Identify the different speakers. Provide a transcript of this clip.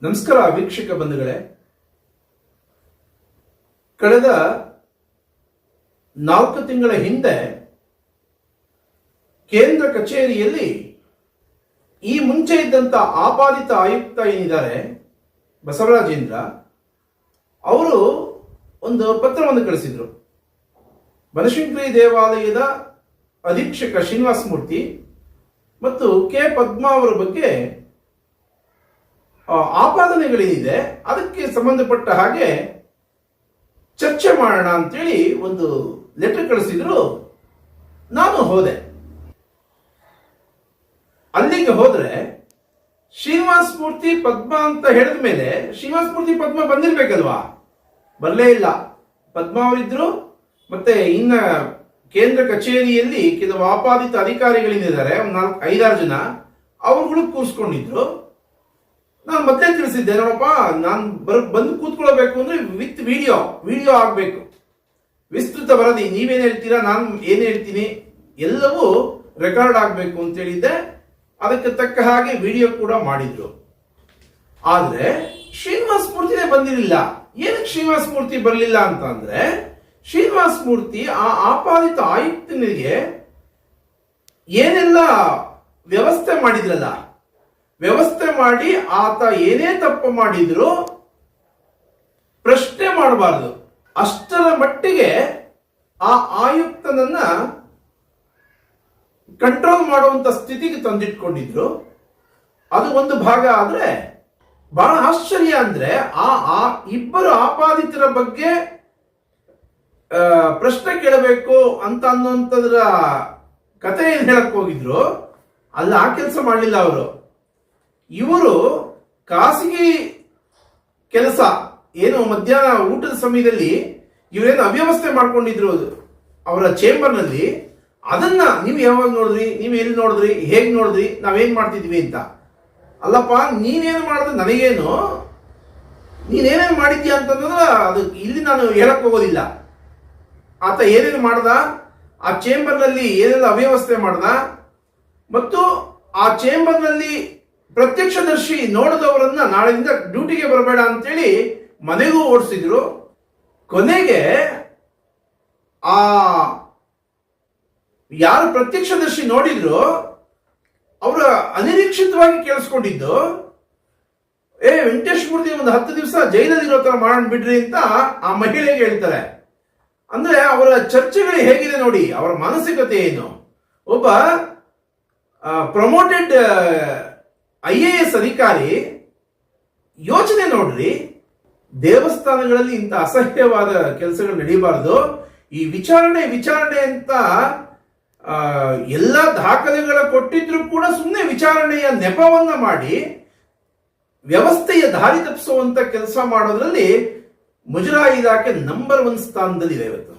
Speaker 1: ನಮಸ್ಕಾರ ವೀಕ್ಷಕ ಬಂಧುಗಳೇ. ಕಳೆದ 4 ತಿಂಗಳ ಹಿಂದೆ ಕೇಂದ್ರ ಕಚೇರಿಯಲ್ಲಿ ಈ ಮುಂಚೆ ಇದ್ದಂತ ಆಪಾದಿತ ಆಯುಕ್ತ ಏನಿದ್ದಾರೆ ಬಸವರಾಜೇಂದ್ರ ಅವರು ಒಂದು ಪತ್ರವನ್ನು ಕಳಿಸಿದ್ರು. ಬನಶಂಕರಿ ದೇವಾಲಯದ ಅಧೀಕ್ಷಕ ಶ್ರೀನಿವಾಸ ಮೂರ್ತಿ ಮತ್ತು ಕೆ ಪದ್ಮಾ ಅವರ ಬಗ್ಗೆ ಆಪಾದನೆಗಳೇನಿದೆ ಅದಕ್ಕೆ ಸಂಬಂಧಪಟ್ಟ ಹಾಗೆ ಚರ್ಚೆ ಮಾಡೋಣ ಅಂತೇಳಿ ಒಂದು ಲೆಟರ್ ಕಳಿಸಿದ್ರು. ನಾನು ಹೋದೆ. ಅಲ್ಲಿಗೆ ಹೋದ್ರೆ ಶ್ರೀನಿವಾಸ ಮೂರ್ತಿ ಪದ್ಮಾ ಅಂತ ಹೇಳಿದ ಮೇಲೆ ಶ್ರೀನಿವಾಸ ಮೂರ್ತಿ ಪದ್ಮಾ ಬಂದಿರ್ಬೇಕಲ್ವಾ? ಬರಲೇ ಇಲ್ಲ. ಪದ್ಮಾ ಅವರಿದ್ರು, ಮತ್ತೆ ಇನ್ನ ಕೇಂದ್ರ ಕಚೇರಿಯಲ್ಲಿ ಕೆಲವು ಆಪಾದಿತ ಅಧಿಕಾರಿಗಳಿದ್ದಾರೆ, 5-6 ಜನ, ಅವರುಗಳು ಕೂರಿಸ್ಕೊಂಡಿದ್ರು. ನಾನು ಮತ್ತೆ ತಿಳಿಸಿದ್ದೆ, ನೋಡಪ್ಪ, ನಾನು ಬಂದು ಕೂತ್ಕೊಳ್ಬೇಕು ಅಂದ್ರೆ ವಿತ್ ವಿಡಿಯೋ ಆಗ್ಬೇಕು, ವಿಸ್ತೃತ ವರದಿ, ನೀವೇನ್ ಹೇಳ್ತೀರಾ, ನಾನು ಏನ್ ಹೇಳ್ತೀನಿ ಎಲ್ಲವೂ ರೆಕಾರ್ಡ್ ಆಗ್ಬೇಕು ಅಂತ ಹೇಳಿದ್ದೆ. ಅದಕ್ಕೆ ತಕ್ಕ ಹಾಗೆ ವಿಡಿಯೋ ಕೂಡ ಮಾಡಿದ್ರು. ಆದ್ರೆ ಶ್ರೀನಿವಾಸ ಮೂರ್ತಿನೇ ಬಂದಿರಲಿಲ್ಲ. ಏನಕ್ಕೆ ಶ್ರೀನಿವಾಸ ಮೂರ್ತಿ ಬರಲಿಲ್ಲ ಅಂತ ಅಂದ್ರೆ, ಶ್ರೀನಿವಾಸ ಮೂರ್ತಿ ಆ ಆಪಾದಿತ ಆಯುಕ್ತನಿಗೆ ಏನೆಲ್ಲ ವ್ಯವಸ್ಥೆ ಮಾಡಿದ್ರಲ್ಲ, ವ್ಯವಸ್ಥೆ ಮಾಡಿ ಆತ ಏನೇ ತಪ್ಪು ಮಾಡಿದ್ರು ಪ್ರಶ್ನೆ ಮಾಡಬಾರದು, ಅಷ್ಟರ ಮಟ್ಟಿಗೆ ಆ ಆಯುಕ್ತನನ್ನ ಕಂಟ್ರೋಲ್ ಮಾಡುವಂತ ಸ್ಥಿತಿಗೆ ತಂದಿಟ್ಕೊಂಡಿದ್ರು. ಅದು ಒಂದು ಭಾಗ. ಆದ್ರೆ ಬಹಳ ಆಶ್ಚರ್ಯ ಅಂದ್ರೆ ಆ ಇಬ್ಬರು ಆಪಾದಿತರ ಬಗ್ಗೆ ಪ್ರಶ್ನೆ ಕೇಳಬೇಕು ಅಂತ ಅನ್ನುವಂಥದ್ರ ಕತೆ ಏನ್ ಹೇಳಕ್ ಹೋಗಿದ್ರು, ಅಲ್ಲಿ ಆ ಕೆಲಸ ಮಾಡಲಿಲ್ಲ ಅವರು. ಇವರು ಖಾಸಗಿ ಕೆಲಸ ಏನು ಮಧ್ಯಾಹ್ನ ಊಟದ ಸಮಯದಲ್ಲಿ ಇವರೇನು ಅವ್ಯವಸ್ಥೆ ಮಾಡ್ಕೊಂಡಿದ್ರು ಅವರ ಚೇಂಬರ್ನಲ್ಲಿ, ಅದನ್ನ ನೀವು ಯಾವಾಗ ನೋಡಿದ್ರಿ, ನೀವು ಎಲ್ಲಿ ನೋಡಿದ್ರಿ, ಹೇಗೆ ನೋಡಿದ್ರಿ, ನಾವೇನ್ ಮಾಡ್ತಿದ್ವಿ ಅಂತ. ಅಲ್ಲಪ್ಪ, ನೀನೇನು ಮಾಡಿದ್ರೆ ನನಗೇನು, ನೀನೇನೇನು ಮಾಡಿದ್ಯಾ ಅಂತಂದ್ರೆ ಅದು ಇಲ್ಲಿ ನಾನು ಹೇಳಕ್ ಹೋಗೋದಿಲ್ಲ. ಆತ ಏನೇನು ಮಾಡ್ದ, ಆ ಚೇಂಬರ್ನಲ್ಲಿ ಏನೆಲ್ಲ ಅವ್ಯವಸ್ಥೆ ಮಾಡ್ದ, ಮತ್ತು ಆ ಚೇಂಬರ್ನಲ್ಲಿ ಪ್ರತ್ಯಕ್ಷದರ್ಶಿ ನೋಡಿದವರನ್ನ ನಾಳೆಯಿಂದ ಡ್ಯೂಟಿಗೆ ಬರಬೇಡ ಅಂತೇಳಿ ಮನೆಗೂ ಓಡಿಸಿದ್ರು. ಕೊನೆಗೆ ಆ ಯಾರು ಪ್ರತ್ಯಕ್ಷದರ್ಶಿ ನೋಡಿದ್ರು ಅವರ ಅನಿರೀಕ್ಷಿತವಾಗಿ ಕೇಳಿಸ್ಕೊಂಡಿದ್ದು, ವೆಂಕಟೇಶ್ ಮೂರ್ತಿ ಒಂದು 10 ದಿವಸ ಜೈಲಲ್ಲಿ ಇರೋ ತರ ಮಾಡೋಣ ಬಿಡ್ರಿ ಅಂತ ಆ ಮಹಿಳೆಗೆ ಹೇಳ್ತಾರೆ. ಅಂದ್ರೆ ಅವರ ಚರ್ಚೆಗಳು ಹೇಗಿದೆ ನೋಡಿ, ಅವರ ಮಾನಸಿಕತೆ ಏನು. ಒಬ್ಬ ಪ್ರಮೋಟೆಡ್ IAS ಅಧಿಕಾರಿ ಯೋಚನೆ ನೋಡ್ರಿ. ದೇವಸ್ಥಾನಗಳಲ್ಲಿ ಇಂಥ ಅಸಹ್ಯವಾದ ಕೆಲಸಗಳು ನಡೀಬಾರದು. ಈ ವಿಚಾರಣೆ ಅಂತ ಎಲ್ಲ ದಾಖಲೆಗಳ ಕೊಟ್ಟಿದ್ರು ಕೂಡ ಸುಮ್ಮನೆ ವಿಚಾರಣೆಯ ನೆಪವನ್ನ ಮಾಡಿ ವ್ಯವಸ್ಥೆಯ ದಾರಿ ತಪ್ಪಿಸುವಂತ ಕೆಲಸ ಮಾಡೋದ್ರಲ್ಲಿ ಮುಜರಾಯಿ ಇಲಾಖೆ ನಂಬರ್ 1 ಸ್ಥಾನದಲ್ಲಿದೆ ಇವತ್ತು.